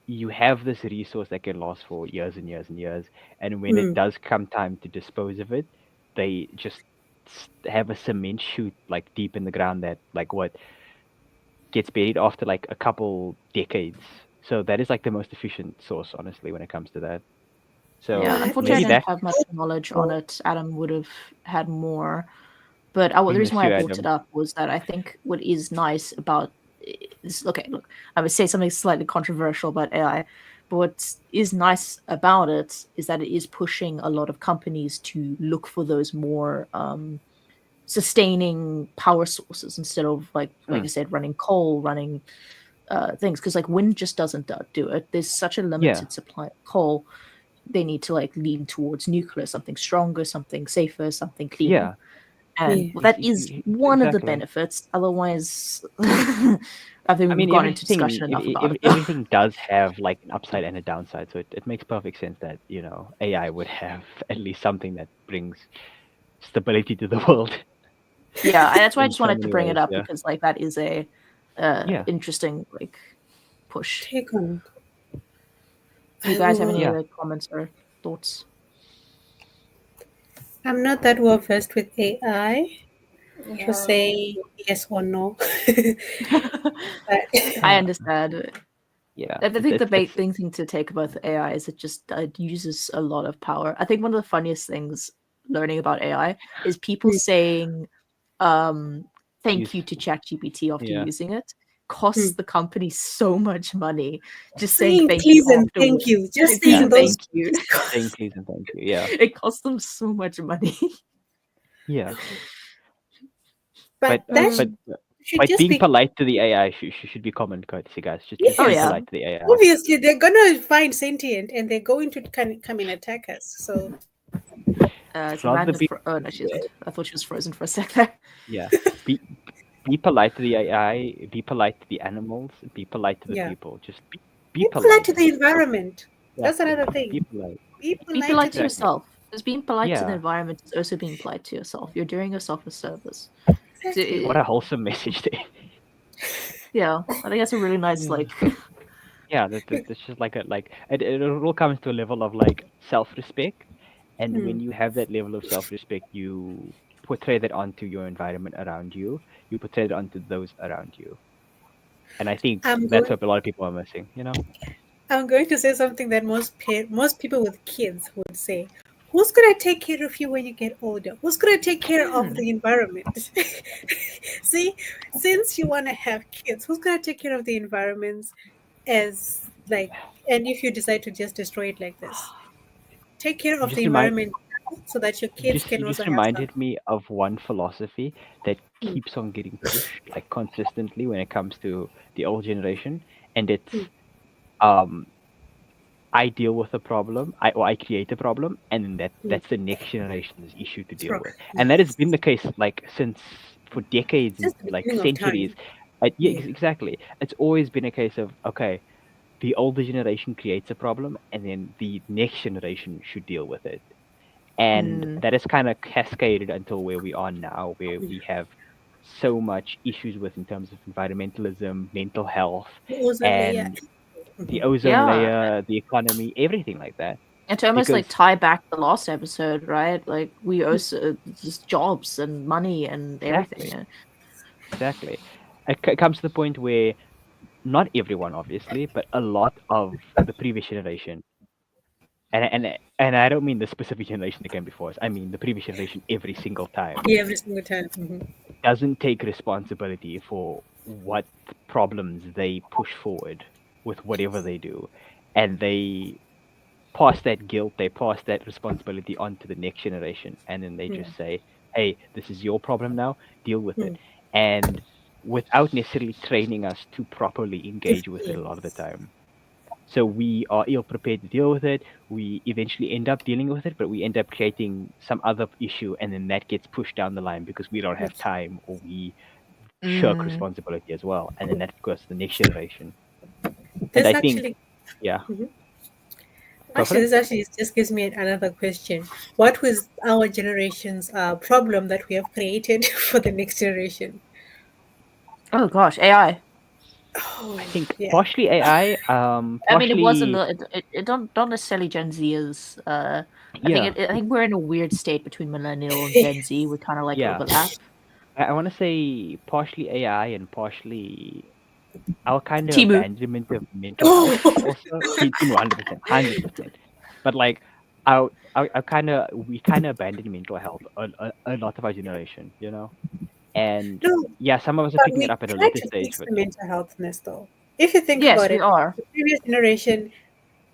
you have this resource that can last for years and years and years, and when it Mm. does come time to dispose of it, they just have a cement chute like deep in the ground that like what gets buried after like a couple decades. So that is like the most efficient source, honestly, when it comes to that. yeah. So That Unfortunately, maybe I is didn't that have much knowledge on cool. it. Adam would have had more. But we the reason miss why I you, brought it Adam. up was that I think what is nice about this, okay, look, I would say something slightly controversial about AI, but what is nice about it is that it is pushing a lot of companies to look for those more sustaining power sources instead of like I Mm, said, running coal, running things, because like wind just doesn't do it. There's such a yeah, limited supply of coal. They need to like lean towards nuclear, something stronger, something safer, something cleaner. yeah, And Yeah. well, that is one of the exactly. benefits. Otherwise, I think I we've mean, gone into discussion everything, enough about it. everything does have like an upside and a downside. So it makes perfect sense that AI would have at least something that brings stability to the world Yeah, and that's why I in just so wanted to many bring it ways. up Yeah, because like that is a yeah. interesting like push. Take on it. Do you guys have any Yeah. other comments or thoughts? I'm not that well versed with AI to Yeah. say yes or no. But I Uh, understand. yeah. I think the It's main thing to take about the AI is it uses a lot of power. I think one of the funniest things learning about AI is people Hmm. saying thank use you to ChatGPT after yeah. using it costs the company so much money. Just saying saying thank you please and thank afterwards. you, just Please Yeah. saying and those thank you. Saying please and thank you. Yeah. It costs them so much money. Yeah. but But that Mm. should just being be polite to the AI should be common courtesy, guys. Just Oh be yes. yeah. polite to the AI. Obviously, they're gonna find sentient and they're going to come and attack us. So Rather Samantha's be oh no, she isn't. I thought she was frozen for a sec there. yeah. Be be polite to the AI. Be polite to the animals. Be polite to the yeah, people. Just be be polite polite. to the environment. That's Exactly. another Be thing. polite. Be Be polite to polite to the Exactly. yourself. Because being polite to the Yeah. environment is also being polite to yourself. You're doing yourself a service. So exactly. What a wholesome message there. yeah, I think that's a really nice Yeah. like. Yeah, that's just like it all comes to a level of like self-respect, and when Hmm. you have that level of self-respect, you portray that onto your environment around you. You portray it onto those around you, and I think I'm that's going. what a lot of people are missing. You know? I'm going to say something that most people with kids would say. Who's gonna take care of you when you get older? Who's gonna take care of Hmm. the environment? See, since you want to have kids, who's gonna take care of the environment as like? And if you decide to just destroy it like this, take care You of the just remind environment now so that your kids can you also just have some. reminded me of one philosophy that Hmm. keeps on getting pushed like consistently when it comes to the old generation, and it's Hmm. um I deal with a problem, I create a problem, and then Hmm. that's the next generation's issue to deal Pro- with, and that has Yes. been the case like since for decades and Just the like beginning of centuries. time. Yeah, Yeah. exactly. It's always been a case of okay, the older generation creates a problem, and then the next generation should deal with it, and Mm. that is kind of cascaded until where we are now, where we have so much issues with in terms of environmentalism, mental health, The ozone layer. and the Mhm. ozone Yeah, layer, the economy, everything like that. and to almost Because like tie back the last episode, right? Like we also just jobs and money and everything. exactly, exactly, it comes to the point where not everyone, obviously, but a lot of the previous generation, and I don't mean the specific generation that came before us. I mean the previous generation every single time Yeah, every single time. doesn't take responsibility for what problems they push forward with whatever they do, and they pass that guilt, they pass that responsibility on to the next generation, and then they Mm. just say, "Hey, this is your problem now. Deal with it," Mm. and without necessarily training us to properly engage with it a lot of the Yes. time. So we are ill prepared to deal with it. We eventually end up dealing with it, but we end up creating some other issue, and then that gets pushed down the line because we don't have Yes. time or we shirk Mm. responsibility as well, and then that goes to the next generation. And This I think, actually, yeah, Mhm. go for actually, it. this actually just gives me another question. What was our generation's problem that we have created for the next generation? Oh gosh, AI. I Oh, think yeah. partially AI, I mean, it wasn't. partially, It don't necessarily Gen Zers. I think yeah, I think we're in a weird state between millennial and Gen Z. We kind of like yeah. overlap. I want to say partially AI and partially our kind of Timu. abandonment of mental health Oh, also. Team 100%, 100%. But like our kind of we kind of abandoned mental health a lot of our generation, you know. And no, yeah, some of us are but picking it we up at a try later to stage, fix but the mental healthness, though. If you think Yes, about we it, are. the previous generation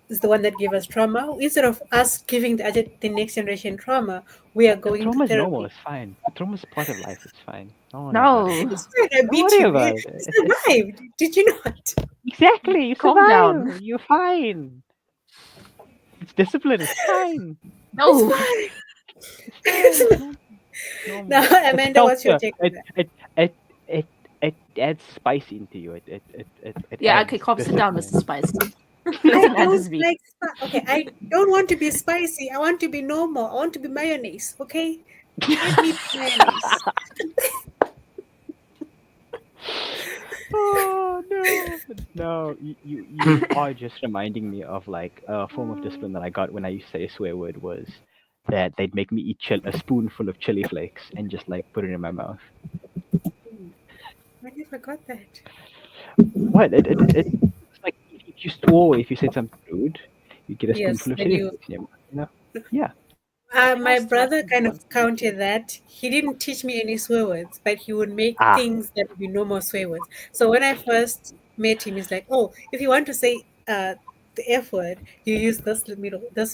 is the one that gave us trauma. Instead of us giving the next generation trauma, we are the going to trauma is normal. therapy. It's fine. The trauma is part of life. It's fine. Don't worry about it. No, It's fine. I Don't beat worry you. about You it. It's survived. Did you not? exactly you calm down. survive. You're fine. It's discipline. It's fine. It's No. fine. It's fine. It's It's normal. Now, Normal. It's Amanda, what's your culture. take on It that? it it it it adds spice into you. It Yeah. adds Okay. Calm. Sit down, Mr. discipline. Spice. Let I Amanda don't speak. like okay, I don't want to be spicy. I want to be normal. I want to be mayonnaise, okay? Let me be mayonnaise. Oh no, You are just reminding me of like a form of discipline that I got when I used to say a swear word was that they'd make me eat a spoonful of chili flakes and just like put it in my mouth. I never got that. What? It's like if you swore, if you said something rude, you get a Yes, spoonful of then chili you. flakes in your mouth. Yeah. I think I My still brother actually kind of once did that. countered that. He didn't teach me any swear words, but he would make Ah. things that would be no more swear words. So when I first met him, he's like, "Oh, if you want to say the F word, you use this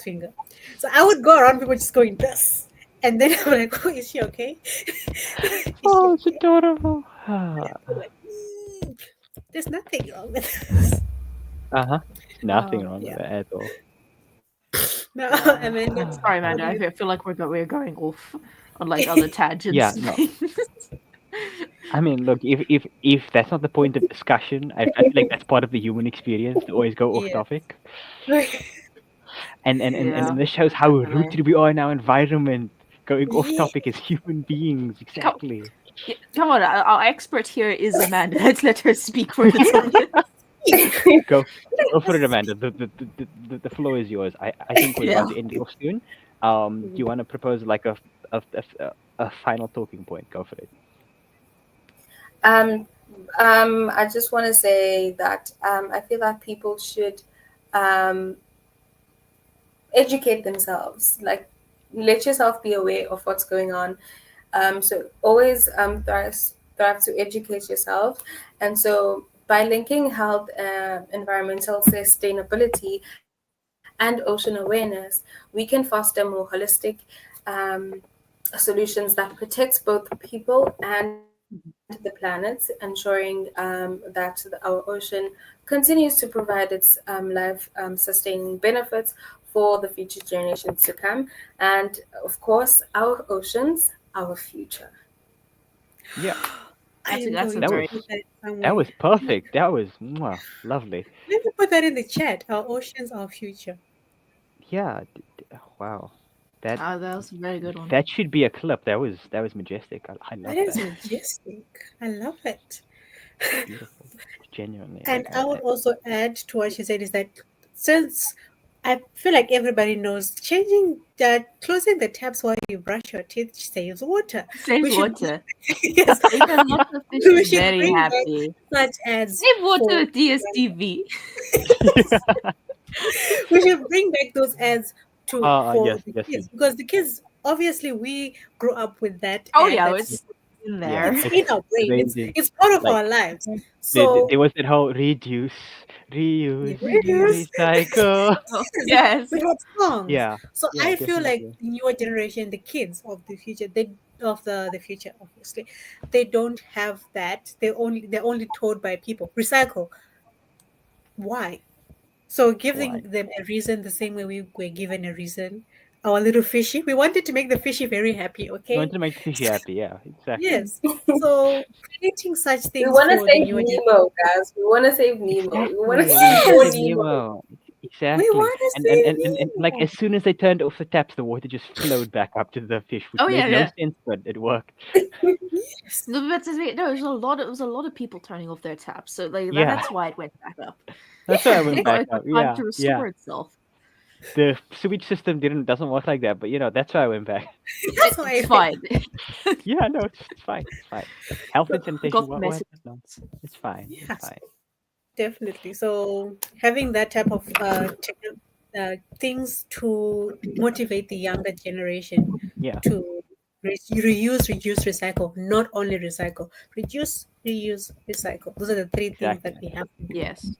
finger." So I would go around people just going this, and then I'm like, "Oh, is she okay? Is she Oh, it's okay?" adorable. I'm like, "There's nothing wrong with this." Uh-huh. Nothing wrong with Yeah. that at all. No, Yeah. Amanda, Sorry, how do Amanda. I you? feel like we're going off on like other tangents Yeah, and no. things. I mean, look, if that's not the point of discussion, I feel like that's part of the human experience to always go off Yeah. topic. And Yeah, this shows how definitely. rooted we are in our environment. Going off Yeah. topic as human beings, Come, exactly. yeah, come on, our expert here is Amanda. Let's let her speak for a little bit. Go Let go for it, us Amanda. The floor is yours. I think we're going Yeah. to end it off soon. Do you want to propose like a final talking point? Go for it. Um, I just want to say that I feel like people should um, educate themselves. Like, let yourself be aware of what's going on. So always thrive to educate yourself. And so by linking health, environmental sustainability, and ocean awareness, we can foster more holistic um, solutions that protects both people and the planet, ensuring that our ocean continues to provide its life sustaining benefits for the future generations to come. And of course, our oceans, our future. Yeah, I am That's a going that to was very put that that somewhere. was perfect. That was mwah, lovely. Let me put that in the chat. Our oceans, our future. Yeah, wow. That that was a very good one. that should be a clip. That was majestic. I That love is that. majestic. I love it. It's beautiful. Genuinely, And I would also add to what she said is that since I feel like everybody knows changing that closing the taps while you brush your teeth saves water. Save We should water. yes, Make a lot of we fishes should very bring back happy. such ads Save water for with DSTV. we should bring back those ads to for yes, the yes, kids because the kids obviously we grew up with that Oh ad yeah, that's it's in yeah. there. in our brain. Amazing. It's part of Like our lives. there So was that whole reduce, reuse, yes, recycle. Oh, yes, yes. we had songs. Yeah, So yeah, I feel like definitely. the newer generation, the kids of the future, they of the future obviously, they don't have that. They're only told by people recycle. Why? So Why? giving them a reason the same way we were given a reason. Our little fishy. We wanted to make the fishy very happy, You want okay? to make the fishy happy, yeah, exactly. Yes. So creating such We things want to for the save newer generation. Nemo, guys. We want to save Nemo. We want to Exactly. We see want to more Yes. save Nemo. Nemo. We Exactly. want to And save like Nemo. as soon as they turned off the taps, the water just flowed back up to the fish, which Oh made yeah, no yeah. sense, but it worked. Yes. No, but no, it was a lot of people turning off their taps, so like Yeah, that's why it went back up. that's why I Yeah. went back It got up. time Yeah, to yeah. restore itself. The sewage system doesn't work like that, but that's why I went back. That's why It's I went. fine. Yeah, no, it's fine. It's fine. Health So, and sanitation, Got the what? message. No, it's fine. It's yes, fine. definitely. So having that type of things to motivate the younger generation Yeah, to reuse, reduce, recycle, not only recycle, reduce, reuse, recycle. Those are the three things that exactly, we have to do. Yes.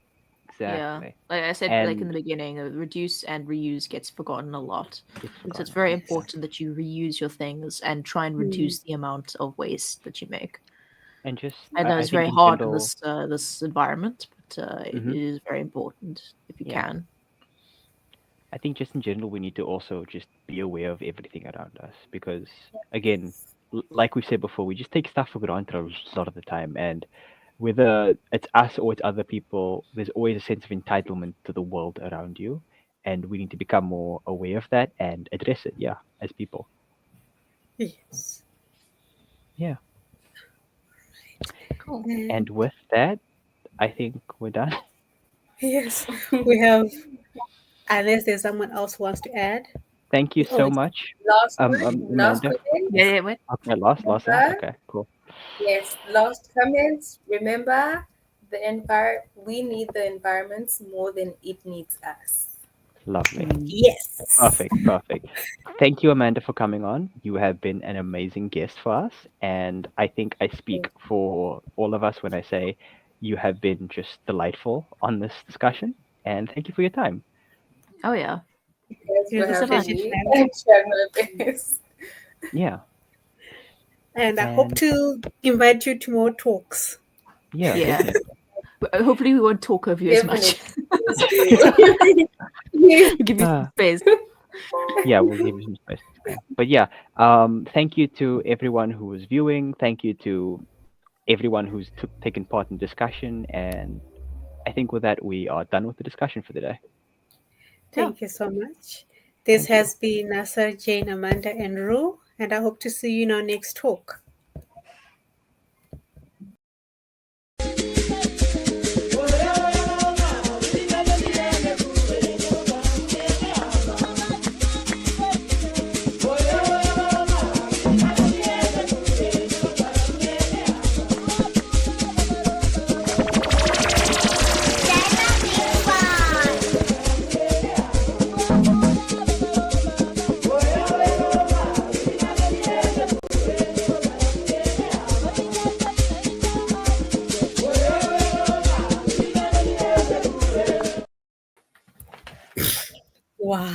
Yeah. exactly. Like I said, like in And the beginning, reduce and reuse gets forgotten a lot. gets So it's forgotten a very lot. Yeah, Yes. important that you reuse your things and try and Mm, reduce the amount of waste that you make. and just I know I it's think very in hard in general, this environment, but it hmm is very important if you yeah, can. I think just in general we need to also just be aware of everything around us because again, like we said before, we just take stuff for granted a lot of the time, and whether it's us or it's other people, there's always a sense of entitlement to the world around you, and we need to become more aware of that and address it. Yeah, as people. yes. Yeah, Cool. and And with that, I think we're done. Yes, we have, unless there's someone else who wants to add. Thank you Oh, so much, Last word, last Amanda. Yeah, comments. yeah, wait. Okay, last thing. Remember, Okay, cool, yes, last comments. Remember, we need the environments more than it needs us. lovely. yes. Perfect, perfect. Thank you, Amanda, for coming on. You have been an amazing guest for us, and I think I speak for all of us when I say you have been just delightful on this discussion. And thank you for your time. Oh yeah. Thanks It for was a So much. having pleasure to me have and you. share my best. Yeah, And I hope and to invite you to more talks. yeah, Yeah. definitely. Hopefully we won't talk over you as Definitely. much. Please do. Yes. Give you some Uh, space. yeah, we'll give you some space next time. But yeah, thank you to everyone who was viewing. Thank you to everyone who's taken part in the discussion. And I think with that, we are done with the discussion for the day. Yeah. Thank you so much. This Thank you. has been Nasser, Jane, Amanda, and Rue, and I hope to see you in our next talk. Wow.